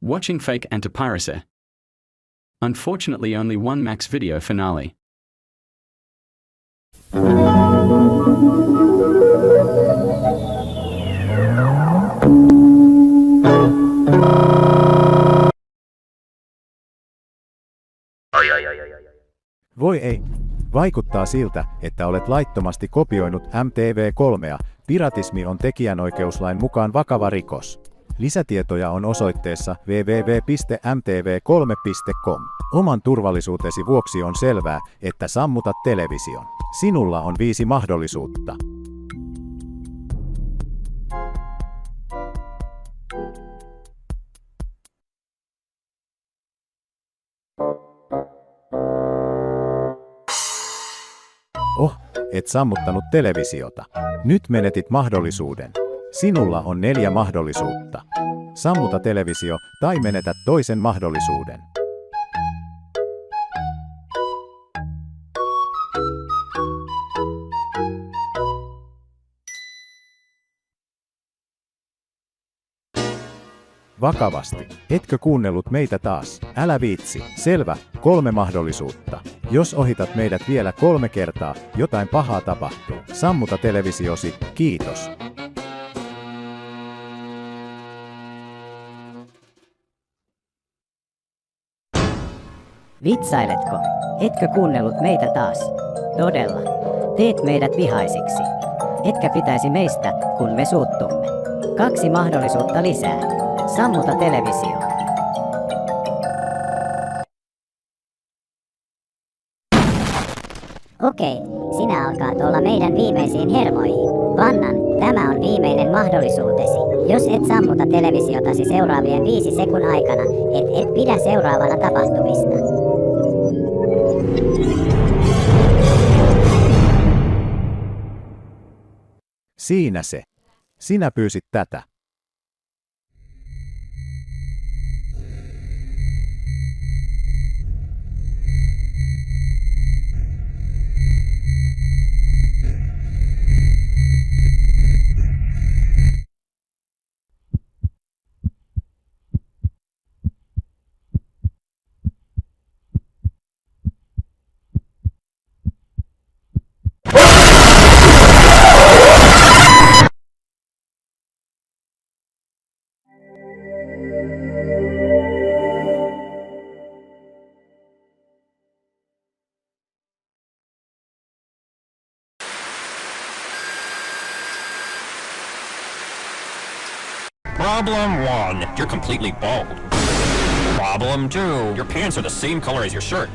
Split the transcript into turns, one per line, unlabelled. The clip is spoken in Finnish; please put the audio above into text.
Watching Fake Antipiracy. Unfortunately only one max video finale.
Voi ei. Vaikuttaa siltä, että olet laittomasti kopioinut MTV3. Piratismi on tekijänoikeuslain mukaan vakava rikos. Lisätietoja on osoitteessa www.mtv3.com. Oman turvallisuutesi vuoksi on selvää, että sammutat television. Sinulla on 5 mahdollisuutta. Et sammuttanut televisiota. Nyt menetit mahdollisuuden. Sinulla on 4 mahdollisuutta. Sammuta televisio tai menetät toisen mahdollisuuden. Vakavasti. Etkö kuunnellut meitä taas? Älä viitsi. Selvä. 3 mahdollisuutta. Jos ohitat meidät vielä 3 kertaa, jotain pahaa tapahtuu. Sammuta televisiosi. Kiitos.
Vitsailetko? Etkö kuunnellut meitä taas? Todella. Teet meidät vihaisiksi. Etkä pitäisi meistä, kun me suuttumme. 2 mahdollisuutta lisää. Sammuta televisio.
Okei, sinä alkaat olla meidän viimeisiin hermoihin. Vannan, tämä on viimeinen mahdollisuutesi. Jos et sammuta televisiotasi seuraavien 5 sekun aikana, et pidä seuraavana tapahtumista.
Siinä se. Sinä pyysit tätä.
Problem 1, you're completely bald. Problem 2, your pants are the same color as your shirt.